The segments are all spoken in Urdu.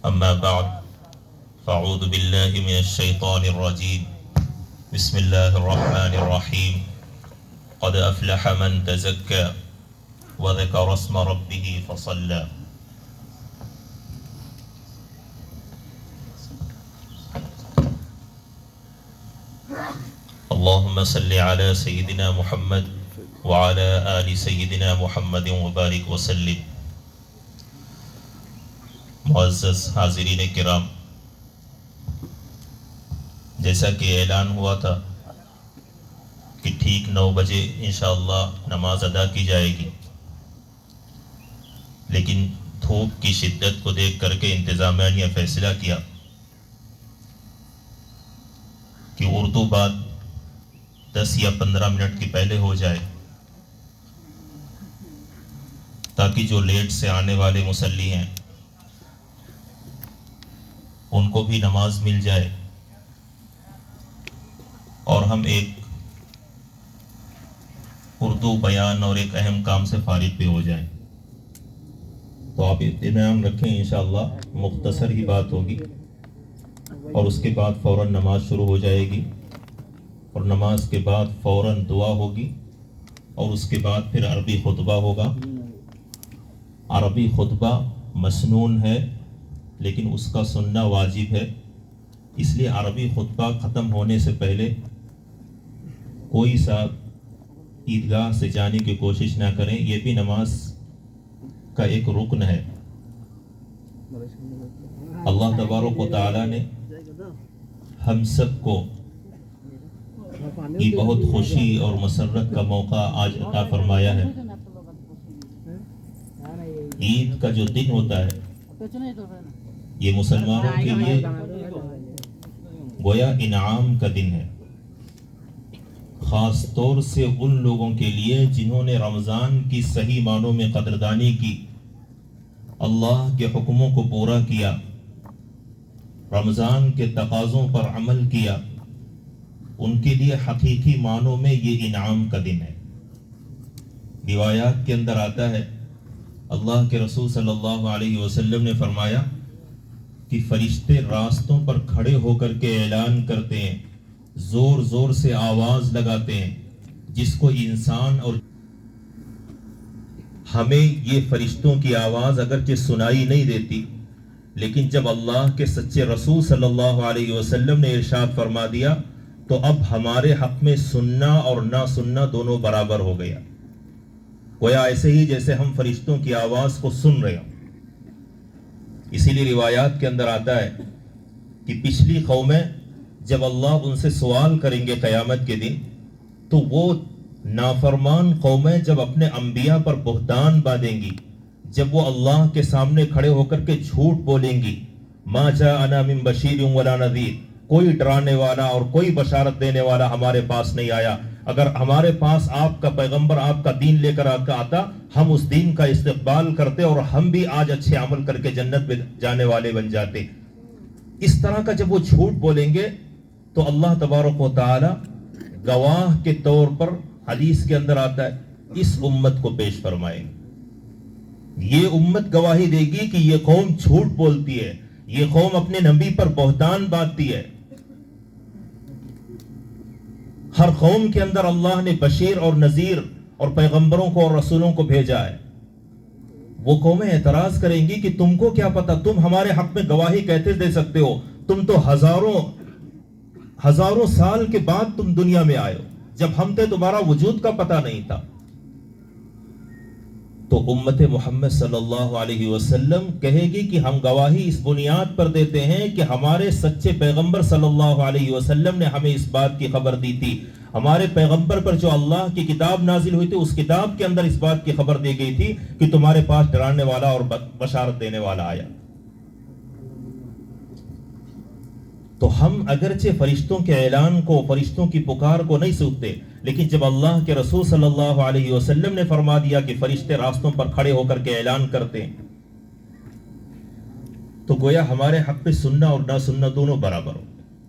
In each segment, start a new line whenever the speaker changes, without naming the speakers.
أما بعد فأعوذ بالله من الشيطان الرجيم بسم الله الرحمن الرحيم قد أفلح من تزكى وذكر اسم ربه فصلى اللهم صل على سيدنا محمد وعلى آل سيدنا محمد وبارك وسلم. معزز حاضرین کرام، جیسا کہ اعلان ہوا تھا کہ ٹھیک 9 بجے انشاءاللہ نماز ادا کی جائے گی، لیکن دھوپ کی شدت کو دیکھ کر کے انتظامیہ نے فیصلہ کیا کہ اردو بات 10 یا 15 منٹ کی پہلے ہو جائے، تاکہ جو لیٹ سے آنے والے مصلی ہیں ان کو بھی نماز مل جائے اور ہم ایک اردو بیان اور ایک اہم کام سے فارغ بھی ہو جائیں. تو آپ اطمینان رکھیں، انشاءاللہ مختصر ہی بات ہوگی اور اس کے بعد فوراً نماز شروع ہو جائے گی، اور نماز کے بعد فوراً دعا ہوگی، اور اس کے بعد پھر عربی خطبہ ہوگا. عربی خطبہ مسنون ہے لیکن اس کا سننا واجب ہے، اس لیے عربی خطبہ ختم ہونے سے پہلے کوئی سا عیدگاہ سے جانے کی کوشش نہ کریں، یہ بھی نماز کا ایک رکن ہے. اللہ تبارک و تعالی نے ہم سب کو یہ بہت خوشی اور مسرت کا موقع آج عطا فرمایا ہے. عید کا جو دن ہوتا ہے یہ مسلمانوں کے لیے گویا انعام کا دن ہے، خاص طور سے ان لوگوں کے لیے جنہوں نے رمضان کی صحیح معنوں میں قدردانی کی، اللہ کے حکموں کو پورا کیا، رمضان کے تقاضوں پر عمل کیا. ان کے لیے حقیقی معنوں میں یہ انعام کا دن ہے. روایات کے اندر آتا ہے، اللہ کے رسول صلی اللہ علیہ وسلم نے فرمایا کہ فرشتے راستوں پر کھڑے ہو کر کے اعلان کرتے ہیں، زور زور سے آواز لگاتے ہیں، جس کو انسان اور ہمیں یہ فرشتوں کی آواز اگرچہ سنائی نہیں دیتی، لیکن جب اللہ کے سچے رسول صلی اللہ علیہ وسلم نے ارشاد فرما دیا تو اب ہمارے حق میں سننا اور نہ سننا دونوں برابر ہو گیا. گویا ایسے ہی جیسے ہم فرشتوں کی آواز کو سن رہے ہوں. اسی لیے روایات کے اندر آتا ہے کہ پچھلی قومیں جب اللہ ان سے سوال کریں گے قیامت کے دن، تو وہ نافرمان قومیں جب اپنے انبیاء پر بہتان باندھیں گی، جب وہ اللہ کے سامنے کھڑے ہو کر کے جھوٹ بولیں گی، ما جاءنا من بشیر ولا نذیر، کوئی ڈرانے والا اور کوئی بشارت دینے والا ہمارے پاس نہیں آیا. اگر ہمارے پاس آپ کا پیغمبر آپ کا دین لے کر آتا، ہم اس دین کا استقبال کرتے اور ہم بھی آج اچھے عمل کر کے جنت میں جانے والے بن جاتے. اس طرح کا جب وہ جھوٹ بولیں گے تو اللہ تبارک و تعالی گواہ کے طور پر حدیث کے اندر آتا ہے اس امت کو پیش فرمائیں گے. یہ امت گواہی دے گی کہ یہ قوم جھوٹ بولتی ہے، یہ قوم اپنے نبی پر بہتان باندھتی ہے. ہر قوم کے اندر اللہ نے بشیر اور نذیر اور پیغمبروں کو اور رسولوں کو بھیجا ہے. وہ قومیں اعتراض کریں گی کہ تم کو کیا پتا، تم ہمارے حق میں گواہی کیسے دے سکتے ہو، تم تو ہزاروں سال کے بعد تم دنیا میں آئے ہو، جب ہم تھے تمہارا وجود کا پتہ نہیں تھا. تو امت محمد صلی اللہ علیہ وسلم کہے گی کہ ہم گواہی اس بنیاد پر دیتے ہیں کہ ہمارے سچے پیغمبر صلی اللہ علیہ وسلم نے ہمیں اس بات کی خبر دی تھی. ہمارے پیغمبر پر جو اللہ کی کتاب نازل ہوئی تھی، اس کتاب کے اندر اس بات کی خبر دی گئی تھی کہ تمہارے پاس ڈرانے والا اور بشارت دینے والا آیا. تو ہم اگرچہ فرشتوں کے اعلان کو، فرشتوں کی پکار کو نہیں سنتے، لیکن جب اللہ کے رسول صلی اللہ علیہ وسلم نے فرما دیا کہ فرشتے راستوں پر کھڑے ہو کر کے اعلان کرتے ہیں، تو گویا ہمارے حق پہ سننا اور نہ سننا دونوں برابر ہو.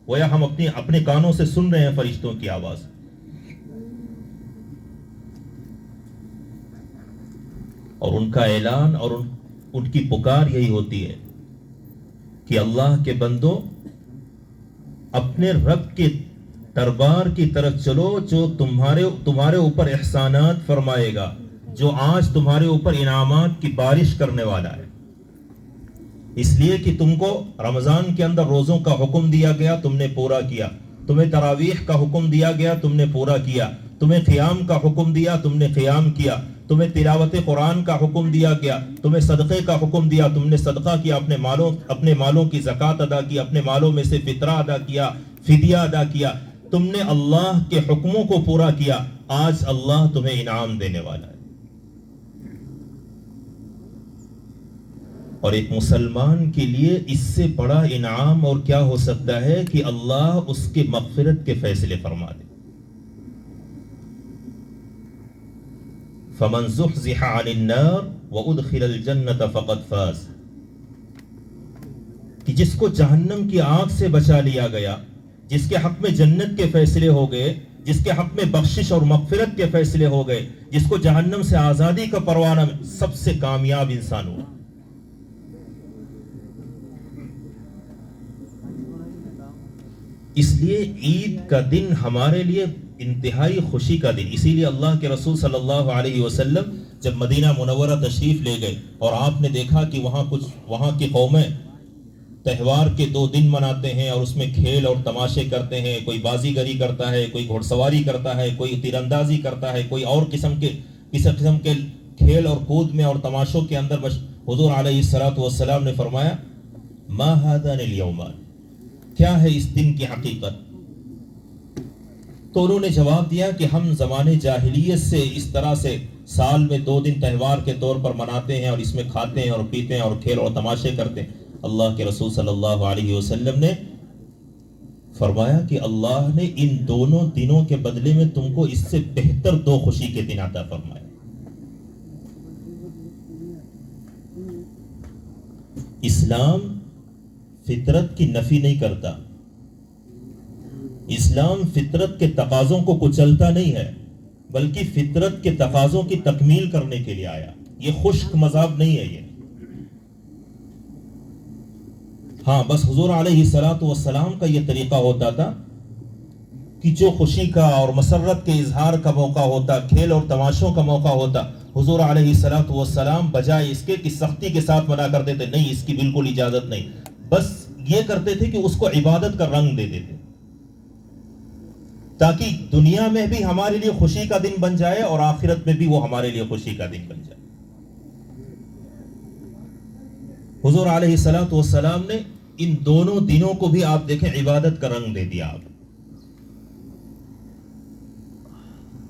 گویا ہم اپنے کانوں سے سن رہے ہیں فرشتوں کی آواز. اور ان کا اعلان اور ان کی پکار یہی ہوتی ہے کہ اللہ کے بندو اپنے رب کے دربار کی طرف چلو جو تمہارے اوپر احسانات فرمائے گا، جو آج تمہارے اوپر انعامات کی بارش کرنے والا ہے۔ اس لیے کہ تم کو رمضان کے اندر روزوں کا حکم دیا گیا، تم نے پورا کیا، تمہیں تراویح کا حکم دیا گیا، تم نے پورا کیا، تمہیں قیام کا حکم دیا، تم نے قیام کیا، تمہیں تلاوت قرآن کا حکم دیا گیا، تمہیں صدقے کا حکم دیا، تم نے صدقہ کیا، اپنے مالوں کی زکوٰۃ ادا کی، اپنے مالوں میں سے فطرہ ادا کیا، فدیہ ادا کیا، تم نے اللہ کے حکموں کو پورا کیا، آج اللہ تمہیں انعام دینے والا ہے۔ اور ایک مسلمان کے لیے اس سے بڑا انعام اور کیا ہو سکتا ہے کہ اللہ اس کے مغفرت کے فیصلے فرما دے۔ فَمَنْ زُحْزِحَ عَنِ النَّارِ وَأُدْخِلَ الْجَنَّةَ فَقَدْ فَازَ، کہ جس کو جہنم کی آگ سے بچا لیا گیا، جس کے حق میں جنت کے فیصلے ہو گئے، جس کے حق میں بخشش اور مغفرت کے فیصلے ہو گئے، جس کو جہنم سے آزادی کا پروانہ، سب سے کامیاب انسان ہوا۔ اس لیے عید کا دن ہمارے لیے انتہائی خوشی کا دن، اسی لیے اللہ کے رسول صلی اللہ علیہ وسلم جب مدینہ منورہ تشریف لے گئے اور آپ نے دیکھا کہ وہاں کی قومیں تہوار کے 2 دن مناتے ہیں اور اس میں کھیل اور تماشے کرتے ہیں، کوئی بازی گری کرتا ہے، کوئی گھڑ سواری کرتا ہے، کوئی تیر اندازی کرتا ہے، کوئی اور قسم کے کھیل اور کود میں اور تماشوں کے اندر حضور علیہ الصلوۃ والسلام نے فرمایا ما هذان اليومان، کیا ہے اس دن کی حقیقت؟ تو انہوں نے جواب دیا کہ ہم زمانے جاہلیت سے اس طرح سے سال میں 2 دن تہوار کے طور پر مناتے ہیں اور اس میں کھاتے ہیں اور پیتے ہیں اور کھیل اور تماشے کرتے ہیں۔ اللہ کے رسول صلی اللہ علیہ وسلم نے فرمایا کہ اللہ نے ان دونوں دنوں کے بدلے میں تم کو اس سے بہتر 2 خوشی کے دن عطا فرمائے۔ اسلام فطرت کی نفی نہیں کرتا، اسلام فطرت کے تقاضوں کو کچلتا نہیں ہے، بلکہ فطرت کے تقاضوں کی تکمیل کرنے کے لیے آیا۔ یہ خشک مذاق نہیں ہے، یہ ہاں بس حضور علیہ الصلوۃ والسلام کا یہ طریقہ ہوتا تھا کہ جو خوشی کا اور مسرت کے اظہار کا موقع ہوتا، کھیل اور تماشوں کا موقع ہوتا، حضور علیہ الصلوۃ والسلام بجائے اس کے کہ سختی کے ساتھ منع کرتے تھے، نہیں اس کی بالکل اجازت نہیں، بس یہ کرتے تھے کہ اس کو عبادت کا رنگ دے دیتے تاکہ دنیا میں بھی ہمارے لیے خوشی کا دن بن جائے اور آخرت میں بھی وہ ہمارے لیے خوشی کا دن بن جائے۔ حضور علیہ الصلوۃ والسلام نے ان دونوں دنوں کو بھی آپ دیکھیں عبادت کا رنگ دے دیا۔ آپ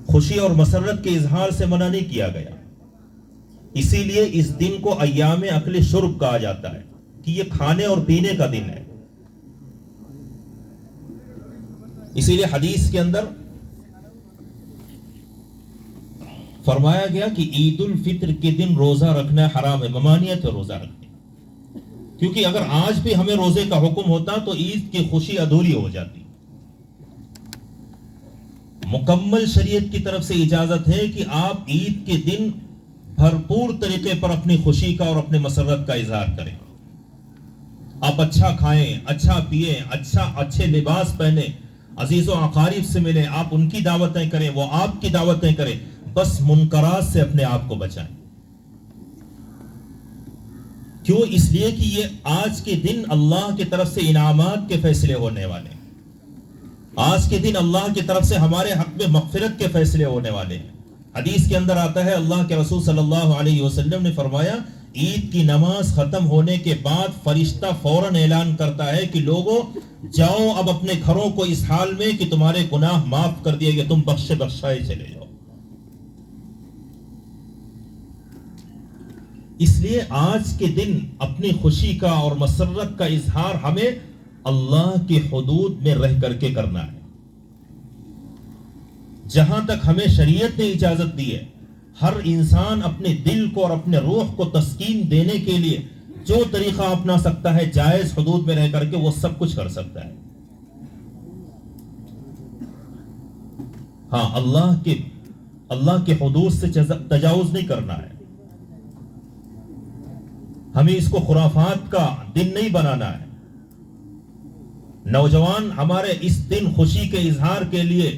خوشی اور مسرت کے اظہار سے منع نہیں کیا گیا، اسی لیے اس دن کو ایام اکل شرب کہا جاتا ہے کہ یہ کھانے اور پینے کا دن ہے۔ اسی لیے حدیث کے اندر فرمایا گیا کہ عید الفطر کے دن روزہ رکھنا حرام ہے، ممانعت ہے روزہ رکھنے، کیونکہ اگر آج بھی ہمیں روزے کا حکم ہوتا تو عید کی خوشی ادھوری ہو جاتی۔ مکمل شریعت کی طرف سے اجازت ہے کہ آپ عید کے دن بھرپور طریقے پر اپنی خوشی کا اور اپنے مسرت کا اظہار کریں۔ آپ اچھا کھائیں، اچھا پیئیں، اچھے لباس پہنیں، عزیز و اقارب سے ملیں، آپ ان کی دعوتیں کریں، وہ آپ کی دعوتیں کریں، بس منکرات سے اپنے آپ کو بچائیں۔ کیوں؟ اس لیے کہ یہ آج کے دن اللہ کی طرف سے انعامات کے فیصلے ہونے والے ہیں، آج کے دن اللہ کی طرف سے ہمارے حق میں مغفرت کے فیصلے ہونے والے ہیں۔ حدیث کے اندر آتا ہے، اللہ کے رسول صلی اللہ علیہ وسلم نے فرمایا عید کی نماز ختم ہونے کے بعد فرشتہ فوراً اعلان کرتا ہے کہ لوگوں جاؤ اب اپنے گھروں کو اس حال میں کہ تمہارے گناہ معاف کر دیے گئے، تم بخشائے چلے جاؤ۔ اس لیے آج کے دن اپنی خوشی کا اور مسرت کا اظہار ہمیں اللہ کی حدود میں رہ کر کے کرنا ہے۔ جہاں تک ہمیں شریعت نے اجازت دی ہے، ہر انسان اپنے دل کو اور اپنے روح کو تسکین دینے کے لیے جو طریقہ اپنا سکتا ہے، جائز حدود میں رہ کر کے وہ سب کچھ کر سکتا ہے۔ ہاں اللہ کے حدود سے تجاوز نہیں کرنا ہے، ہمیں اس کو خرافات کا دن نہیں بنانا ہے، نوجوان ہمارے اس دن خوشی کے اظہار کے لیے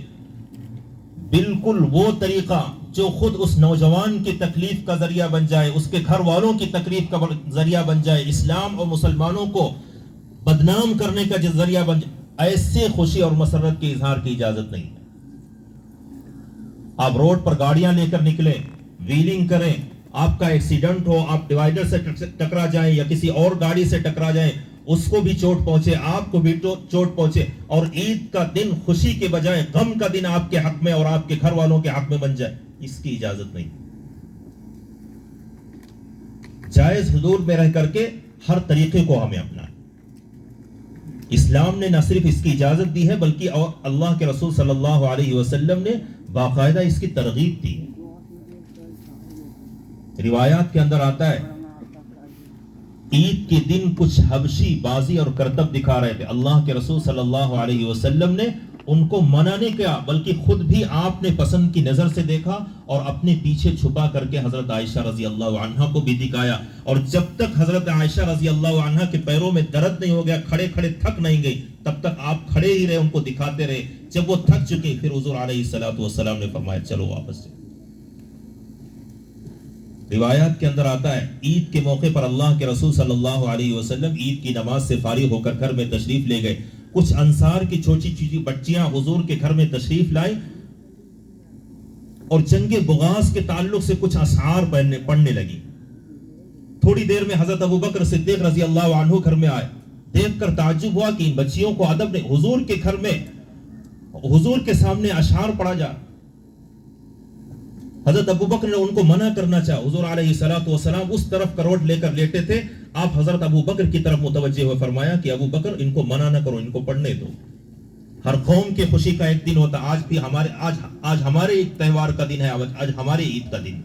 بالکل وہ طریقہ جو خود اس نوجوان کی تکلیف کا ذریعہ بن جائے، اس کے گھر والوں کی تکلیف کا ذریعہ بن جائے، اسلام اور مسلمانوں کو بدنام کرنے کا جو ذریعہ بن جائے، ایسے خوشی اور مسرت کے اظہار کی اجازت نہیں ہے۔ آپ روڈ پر گاڑیاں لے کر نکلیں، ویلنگ کریں، آپ کا ایکسیڈنٹ ہو، آپ ڈیوائیڈر سے ٹکرا جائیں یا کسی اور گاڑی سے ٹکرا جائیں، اس کو بھی چوٹ پہنچے، آپ کو بھی چوٹ پہنچے، اور عید کا دن خوشی کے بجائے غم کا دن آپ کے حق میں اور آپ کے گھر والوں کے حق میں بن جائے، اس کی اجازت نہیں۔ جائز حدود میں رہ کر کے ہر طریقے کو ہمیں اپنائیں۔ اسلام نے نہ صرف اس کی اجازت دی ہے بلکہ اللہ کے رسول صلی اللہ علیہ وسلم نے باقاعدہ اس کی ترغیب دی ہے۔ روایات کے اندر آتا ہے عید کے دن کچھ حبشی بازی اور کرتب دکھا رہے تھے، اللہ کے رسول صلی اللہ علیہ وسلم نے ان کو منع نہیں کیا بلکہ خود بھی آپ نے پسند کی نظر سے دیکھا اور اپنے پیچھے چھپا کر کے حضرت عائشہ رضی اللہ عنہا کو بھی دکھایا، اور جب تک حضرت عائشہ رضی اللہ عنہا کے پیروں میں درد نہیں ہو گیا، کھڑے کھڑے تھک نہیں گئی، تب تک آپ کھڑے ہی رہے، ان کو دکھاتے رہے۔ جب وہ تھک چکے پھر حضور علیہ الصلوۃ والسلام نے فرمایا چلو واپس سے۔ روایات کے اندر آتا ہے عید کے موقع پر اللہ کے رسول صلی اللہ علیہ وسلم عید کی نماز سے فارغ ہو کر گھر میں تشریف لے گئے۔ کچھ انصار کی چھوٹی چھوٹی بچیاں حضور کے گھر میں تشریف لائیں اور جنگ بغاز کے تعلق سے کچھ اشعار پڑھنے لگی۔ تھوڑی دیر میں حضرت ابو بکر صدیق رضی اللہ عنہ گھر میں آئے، دیکھ کر تعجب ہوا کہ ان بچیوں کو ادب نے حضور کے گھر میں حضور کے سامنے اشعار پڑھا جا۔ حضرت ابو بکر نے ان کو منع کرنا چاہا، حضور علیہ الصلوۃ والسلام اس طرف کروٹ لے کر لیٹے تھے، آپ حضرت ابو بکر کی طرف متوجہ ہوئے، فرمایا کہ ابو بکر ان کو منع نہ کرو، ان کو پڑھنے دو۔ ہر قوم کے خوشی کا ایک دن ہوتا، آج بھی آج ہمارے ایک تہوار کا دن ہے، آج ہمارے عید کا دن۔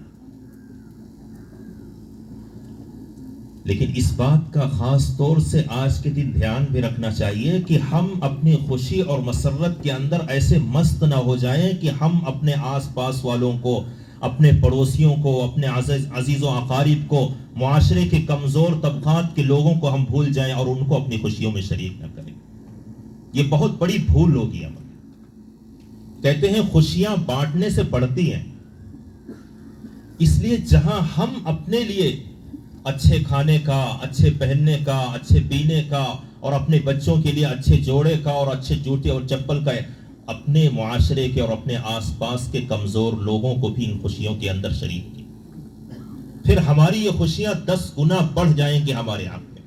لیکن اس بات کا خاص طور سے آج کے دن دھیان بھی رکھنا چاہیے کہ ہم اپنی خوشی اور مسرت کے اندر ایسے مست نہ ہو جائیں کہ ہم اپنے آس پاس والوں کو، اپنے پڑوسیوں کو، اپنے عزیز و اقارب کو، معاشرے کے کمزور طبقات کے لوگوں کو ہم بھول جائیں اور ان کو اپنی خوشیوں میں شریک نہ کریں۔ یہ بہت بڑی بھول ہوگی ہماری۔ کہتے ہیں خوشیاں بانٹنے سے بڑھتی ہیں، اس لیے جہاں ہم اپنے لیے اچھے کھانے کا، اچھے پہننے کا، اچھے پینے کا، اور اپنے بچوں کے لیے اچھے جوڑے کا اور اچھے جوتے اور چپل کا، اپنے معاشرے کے اور اپنے آس پاس کے کمزور لوگوں کو بھی ان خوشیوں کے اندر شریک کی، پھر ہماری یہ خوشیاں 10 گنا بڑھ جائیں گی ہمارے حق میں،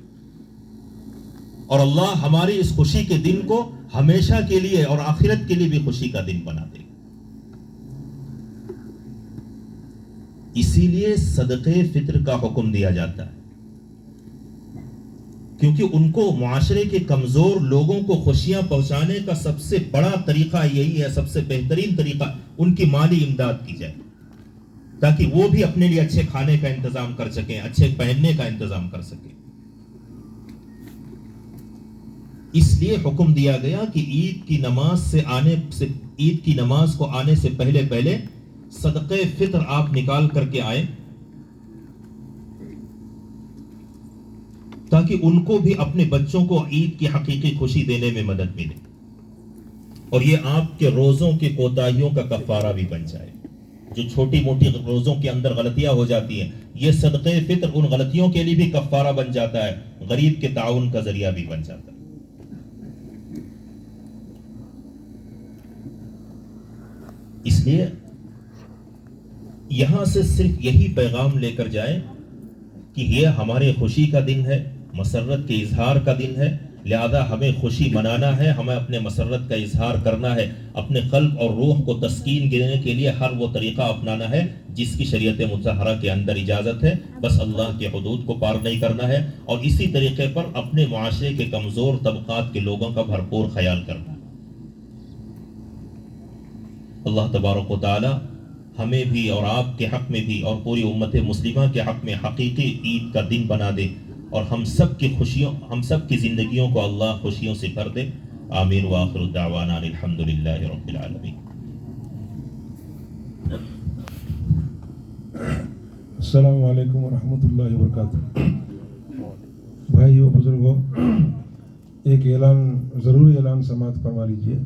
اور اللہ ہماری اس خوشی کے دن کو ہمیشہ کے لیے اور آخرت کے لیے بھی خوشی کا دن بنا دے گا۔ اسی لیے صدقے فطر کا حکم دیا جاتا ہے، کیونکہ ان کو، معاشرے کے کمزور لوگوں کو خوشیاں پہنچانے کا سب سے بڑا طریقہ یہی ہے، سب سے بہترین طریقہ ان کی مالی امداد کی جائے، تاکہ وہ بھی اپنے لیے اچھے کھانے کا انتظام کر سکیں، اچھے پہننے کا انتظام کر سکیں۔ اس لیے حکم دیا گیا کہ عید کی نماز کو آنے سے پہلے صدقے فطر آپ نکال کر کے آئے، تاکہ ان کو بھی اپنے بچوں کو عید کی حقیقی خوشی دینے میں مدد ملے، اور یہ آپ کے روزوں کی کوتاہیوں کا کفارہ بھی بن جائے۔ جو چھوٹی موٹی روزوں کے اندر غلطیاں ہو جاتی ہیں، یہ صدقے فطر ان غلطیوں کے لیے بھی کفارہ بن جاتا ہے، غریب کے تعاون کا ذریعہ بھی بن جاتا ہے۔ اس لیے یہاں سے صرف یہی پیغام لے کر جائیں کہ یہ ہمارے خوشی کا دن ہے، مسرت کے اظہار کا دن ہے، لہذا ہمیں خوشی منانا ہے، ہمیں اپنے مسرت کا اظہار کرنا ہے، اپنے قلب اور روح کو تسکین دینے کے لیے ہر وہ طریقہ اپنانا ہے جس کی شریعت مطہرہ کے اندر اجازت ہے، بس اللہ کے حدود کو پار نہیں کرنا ہے، اور اسی طریقے پر اپنے معاشرے کے کمزور طبقات کے لوگوں کا بھرپور خیال کرنا ہے۔ اللہ تبارک و تعالی ہمیں بھی اور آپ کے حق میں بھی اور پوری امت مسلمہ کے حق میں حقیقی عید کا دن بنا دے، اور ہم سب کی زندگیوں کو اللہ خوشیوں سے بھر دے۔ آمین وآخر دعوانا الحمدللہ رب العالمین۔
السلام علیکم ورحمۃ اللہ وبرکاتہ۔ بھائیو، بزرگوں، ایک اعلان ضروری اعلان سماعت فرما لیجیے.